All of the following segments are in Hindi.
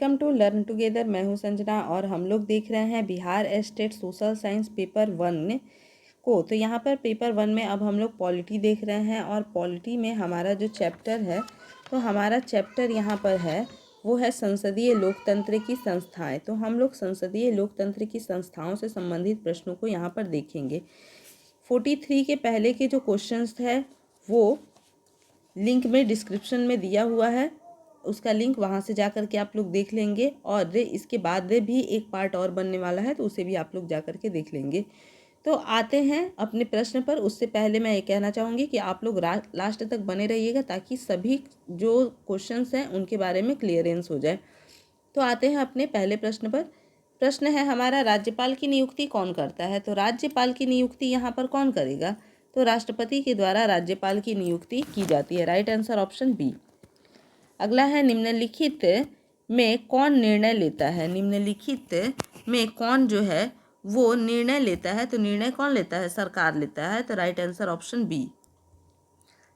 Welcome to learn together. मैं हूं संजना और हम लोग देख रहे हैं Bihar state social science paper 1 को। तो यहाँ पर पेपर 1 में अब हम लोग पॉलिटी देख रहे हैं और पॉलिटी में हमारा जो चैप्टर है, तो हमारा चैप्टर यहाँ पर है वो है संसदीय लोकतंत्र की संस्थाएं। तो हम लोग संसदीय लोकतंत्र की संस्थाओं से संबंधित प्रश्नों को यहाँ पर देखेंगे। 43 के पहले के जो क्वेश्चंस है वो लिंक में डिस्क्रिप्शन में दिया हुआ है, उसका लिंक वहाँ से जा कर के आप लोग देख लेंगे। और इसके बाद भी एक पार्ट और बनने वाला है, तो उसे भी आप लोग जा कर के देख लेंगे। तो आते हैं अपने प्रश्न पर। उससे पहले मैं ये कहना चाहूँगी कि आप लोग लास्ट तक बने रहिएगा ताकि सभी जो क्वेश्चंस हैं उनके बारे में क्लियरेंस हो जाए। तो आते हैं अपने पहले प्रश्न पर। प्रश्न है हमारा, राज्यपाल की नियुक्ति कौन करता है? तो राज्यपाल की नियुक्ति यहाँ पर कौन करेगा? तो राष्ट्रपति के द्वारा राज्यपाल की नियुक्ति की जाती है। Right answer option B. अगला है, निम्नलिखित में कौन निर्णय लेता है? निम्नलिखित में कौन जो है वो निर्णय लेता है? तो निर्णय कौन लेता है? सरकार लेता है। तो राइट आंसर ऑप्शन बी।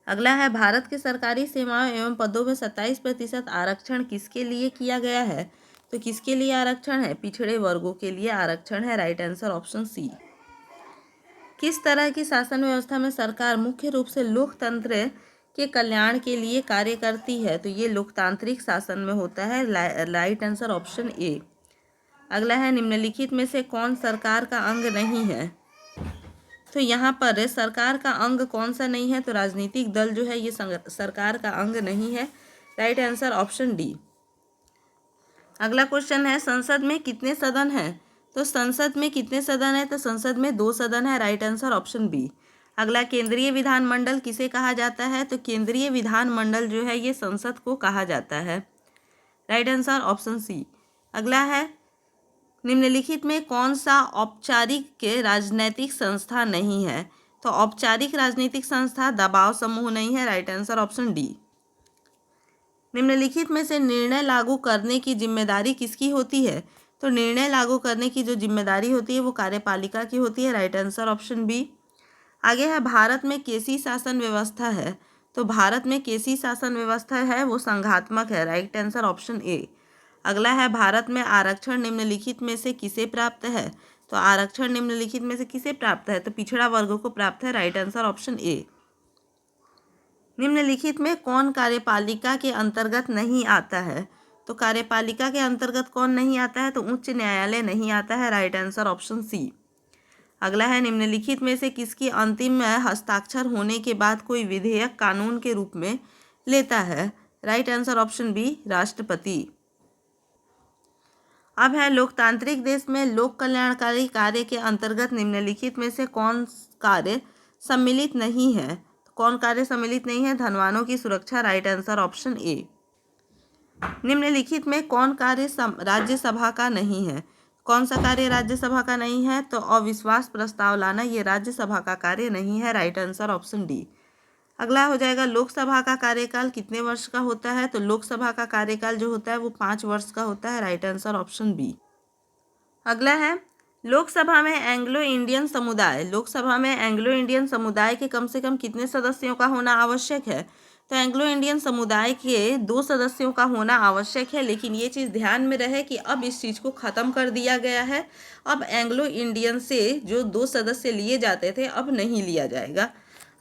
अगला है, भारत के सरकारी सेवाओं एवं पदों में 27% आरक्षण किसके लिए किया गया है? तो किसके लिए आरक्षण है? पिछड़े वर्गों के लिए आरक्षण है। Right answer option C. किस तरह की शासन व्यवस्था में सरकार मुख्य रूप से लोकतंत्र के कल्याण के लिए कार्य करती है? तो ये लोकतांत्रिक शासन में होता है। Right answer option A. अगला है, निम्नलिखित में से कौन सरकार का अंग नहीं है? तो यहाँ पर सरकार का अंग कौन सा नहीं है? तो राजनीतिक दल जो है ये सरकार का अंग नहीं है। Right answer option D. अगला क्वेश्चन है, संसद में कितने सदन हैं? तो संसद में कितने सदन है? तो संसद में 2 सदन है। Right answer option B. अगला, केंद्रीय विधानमंडल किसे कहा जाता है? तो केंद्रीय विधानमंडल जो है ये संसद को कहा जाता है। Right answer option C. अगला है, निम्नलिखित में कौन सा औपचारिक राजनीतिक संस्था नहीं है? तो औपचारिक राजनीतिक संस्था दबाव समूह नहीं है। Right answer option D. निम्नलिखित में से निर्णय लागू करने की जिम्मेदारी किसकी होती है? तो निर्णय लागू करने की जो जिम्मेदारी होती है वो कार्यपालिका की होती है। Right answer option B. आगे है, भारत में कैसी शासन व्यवस्था है? तो भारत में कैसी शासन व्यवस्था है वो संघात्मक है। Right answer option A. अगला है, भारत में आरक्षण निम्नलिखित में से किसे प्राप्त है? तो आरक्षण निम्नलिखित में से किसे प्राप्त है? तो पिछड़ा वर्गों को प्राप्त है। Right answer option A. निम्नलिखित में कौन कार्यपालिका के अंतर्गत नहीं आता है? तो कार्यपालिका के अंतर्गत कौन नहीं आता है? तो उच्च न्यायालय नहीं आता है। Right answer option C. अगला है, निम्नलिखित में से किसकी अंतिम हस्ताक्षर होने के बाद कोई विधेयक कानून के रूप में लेता है? राइट आंसर ऑप्शन बी, राष्ट्रपति। अब है, लोकतांत्रिक देश में लोक कल्याणकारी कार्य के अंतर्गत निम्नलिखित में से कौन कार्य सम्मिलित नहीं है? कौन कार्य सम्मिलित नहीं है? धनवानों की सुरक्षा। Right answer option A. निम्नलिखित में कौन कार्य राज्यसभा का नहीं है? कौन सा कार्य राज्यसभा का नहीं है? तो अविश्वास प्रस्ताव लाना ये राज्यसभा का कार्य नहीं है। Right answer option D. अगला हो जाएगा, लोकसभा का कार्यकाल कितने वर्ष का होता है? तो लोकसभा का कार्यकाल जो होता है वो 5 वर्ष का होता है। Right answer option B. अगला है, लोकसभा में एंग्लो इंडियन समुदाय के कम से कम कितने सदस्यों का होना आवश्यक है? तो एंग्लो इंडियन समुदाय के 2 सदस्यों का होना आवश्यक है, लेकिन ये चीज़ ध्यान में रहे कि अब इस चीज़ को ख़त्म कर दिया गया है। अब एंग्लो इंडियन से जो 2 सदस्य लिए जाते थे अब नहीं लिया जाएगा।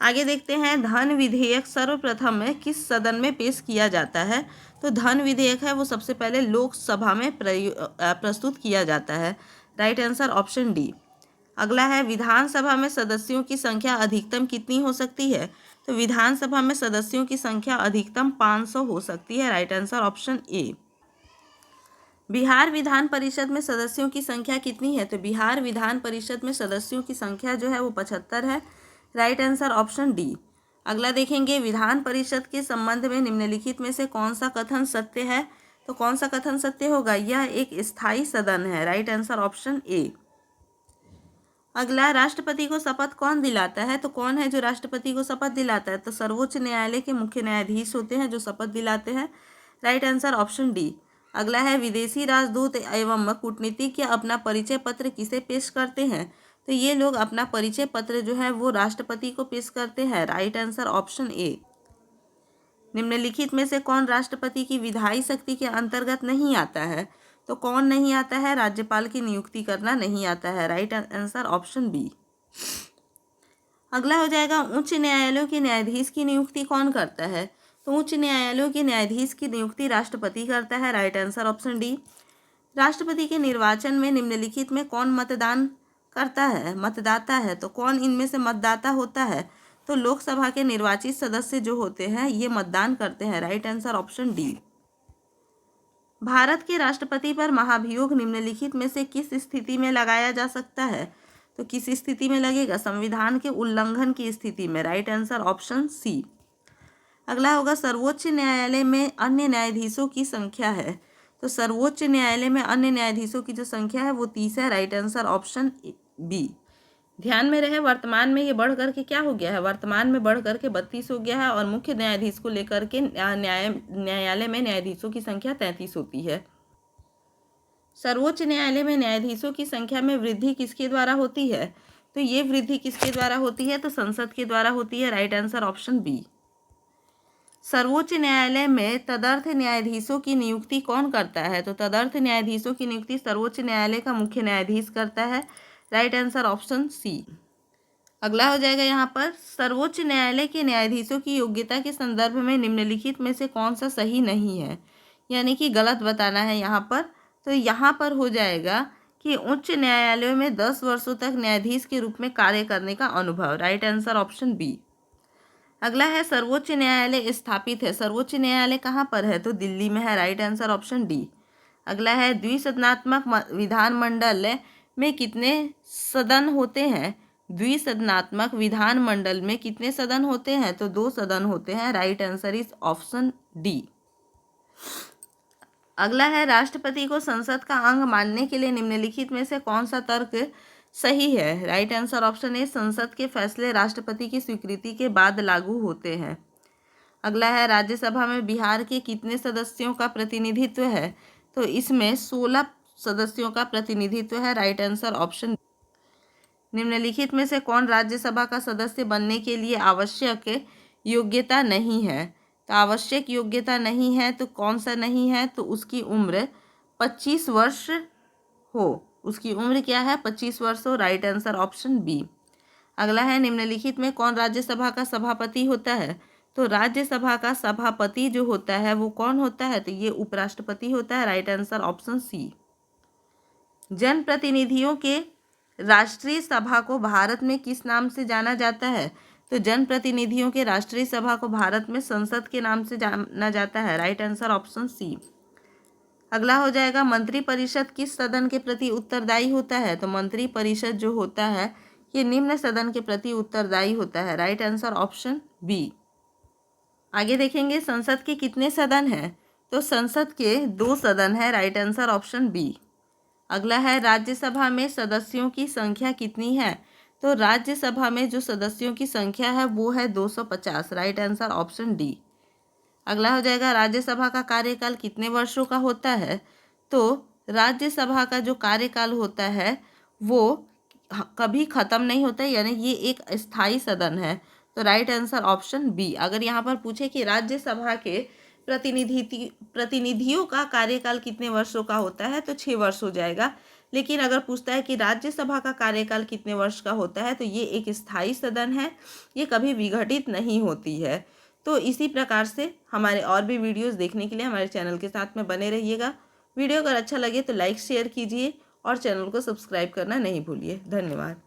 आगे देखते हैं, धन विधेयक सर्वप्रथम में किस सदन में पेश किया जाता है? तो धन विधेयक है वो सबसे पहले लोकसभा में प्रस्तुत किया जाता है। Right answer option D. अगला है, विधानसभा में सदस्यों की संख्या अधिकतम कितनी हो सकती है? तो विधानसभा में सदस्यों की संख्या अधिकतम 500 हो सकती है। Right answer option A. Bihar Vidhan Parishad में सदस्यों की संख्या कितनी है? तो बिहार विधान परिषद में सदस्यों की संख्या जो है वो 75 है। Right answer option D. अगला देखेंगे, विधान परिषद के संबंध में निम्नलिखित में से कौन सा कथन सत्य है? तो कौन सा कथन सत्य होगा? यह एक स्थायी सदन है। Right answer option A. अगला, राष्ट्रपति को शपथ कौन दिलाता है? तो कौन है जो राष्ट्रपति को शपथ दिलाता है? तो सर्वोच्च न्यायालय के मुख्य न्यायाधीश होते हैं जो शपथ दिलाते हैं। Right answer option D. अगला है, विदेशी राजदूत एवं कूटनीतिज्ञ अपना परिचय पत्र किसे पेश करते हैं? तो ये लोग अपना परिचय पत्र जो है वो राष्ट्रपति को पेश करते हैं। Right answer option A. निम्नलिखित में से कौन राष्ट्रपति की विधायी शक्ति के अंतर्गत नहीं आता है? तो कौन नहीं आता है? राज्यपाल की नियुक्ति करना नहीं आता है। Right answer option B. अगला हो जाएगा उच्च न्यायालयों के न्यायाधीश की नियुक्ति कौन करता है? तो उच्च न्यायालयों के न्यायाधीश की नियुक्ति राष्ट्रपति करता है। Right answer option D. राष्ट्रपति के निर्वाचन में निम्नलिखित में कौन मतदान करता है, मतदाता है? तो कौन इनमें से मतदाता होता है? तो लोकसभा के निर्वाचित सदस्य जो होते हैं ये मतदान करते हैं। Right answer option D. Bharat के राष्ट्रपति पर महाभियोग निम्नलिखित में से किस स्थिति में लगाया जा सकता है? तो किस स्थिति में लगेगा? संविधान के उल्लंघन की स्थिति में। Right answer option C. अगला होगा सर्वोच्च न्यायालय में अन्य न्यायाधीशों की संख्या है। तो सर्वोच्च न्यायालय में अन्य न्यायाधीशों की जो संख्या है वो 30 है। Right answer option B. ध्यान में रहे वर्तमान में ये बढ़ करके क्या हो गया है? वर्तमान में बढ़ करके 32 हो गया है और मुख्य न्यायाधीश को लेकर के न्यायालय में न्यायाधीशों की संख्या 33 होती है। सर्वोच्च न्यायालय में न्यायाधीशों की संख्या में वृद्धि किसके द्वारा होती है? तो ये वृद्धि किसके द्वारा होती है? तो संसद के द्वारा होती है। Right answer option B. सर्वोच्च न्यायालय में तदर्थ न्यायाधीशों की नियुक्ति कौन करता है? तो तदर्थ न्यायाधीशों की नियुक्ति सर्वोच्च न्यायालय का मुख्य न्यायाधीश करता है। Right answer option C. अगला हो जाएगा यहाँ पर सर्वोच्च न्यायालय के न्यायाधीशों की योग्यता के संदर्भ में निम्नलिखित में से कौन सा सही नहीं है, यानी कि गलत बताना है यहाँ पर। तो यहाँ पर हो जाएगा कि उच्च न्यायालयों में 10 वर्षों तक न्यायाधीश के रूप में कार्य करने का अनुभव। Right answer option B. अगला है सर्वोच्च न्यायालय स्थापित है। सर्वोच्च न्यायालय कहाँ पर है? तो दिल्ली में है। Right answer option D. अगला है द्विसदनात्मक विधानमंडल में कितने सदन होते हैं? द्विसदनात्मक विधानमंडल में कितने सदन होते हैं? तो 2 सदन होते हैं। Right answer is option D. अगला है राष्ट्रपति को संसद का अंग मानने के लिए निम्नलिखित में से कौन सा तर्क सही है? Right answer option A. संसद के फैसले राष्ट्रपति की स्वीकृति के बाद लागू होते हैं। अगला है राज्यसभा में बिहार के कितने सदस्यों का प्रतिनिधित्व है? तो इसमें 16 सदस्यों का प्रतिनिधित्व है। Right answer option. निम्नलिखित में से कौन राज्यसभा का सदस्य बनने के लिए आवश्यक योग्यता नहीं है? तो आवश्यक योग्यता नहीं है तो कौन सा नहीं है? तो उसकी उम्र 25 वर्ष हो। उसकी उम्र क्या है? 25 वर्ष हो। Right answer option B. अगला है निम्नलिखित में कौन राज्यसभा का सभापति होता है? तो राज्यसभा का सभापति जो होता है वो कौन होता है? तो ये उपराष्ट्रपति होता है। Right answer option C. जनप्रतिनिधियों के राष्ट्रीय सभा को भारत में किस नाम से जाना जाता है? तो जनप्रतिनिधियों के राष्ट्रीय सभा को भारत में संसद के नाम से जाना जाता है। Right answer option C. अगला हो जाएगा मंत्रिपरिषद किस सदन के प्रति उत्तरदायी होता है? तो मंत्रिपरिषद जो होता है ये निम्न सदन के प्रति उत्तरदायी होता है। Right answer option B. आगे देखेंगे संसद के कितने सदन हैं? तो संसद के 2 सदन है। Right answer option B. अगला है राज्यसभा में सदस्यों की संख्या कितनी है? तो राज्यसभा में जो सदस्यों की संख्या है वो है 250। Right answer option D. अगला हो जाएगा राज्यसभा का कार्यकाल कितने वर्षों का होता है? तो राज्यसभा का जो कार्यकाल होता है वो कभी ख़त्म नहीं होता है, यानी ये एक स्थायी सदन है। तो राइट आंसर ऑप्शन बी। अगर यहाँ पर पूछे कि राज्यसभा के प्रतिनिधियों का कार्यकाल कितने वर्षों का होता है तो 6 वर्ष हो जाएगा। लेकिन अगर पूछता है कि राज्यसभा का कार्यकाल कितने वर्ष का होता है तो ये एक स्थायी सदन है, ये कभी विघटित नहीं होती है। तो इसी प्रकार से हमारे और भी वीडियोस देखने के लिए हमारे चैनल के साथ में बने रहिएगा। वीडियो अगर अच्छा लगे तो लाइक शेयर कीजिए और चैनल को सब्सक्राइब करना नहीं भूलिए। धन्यवाद।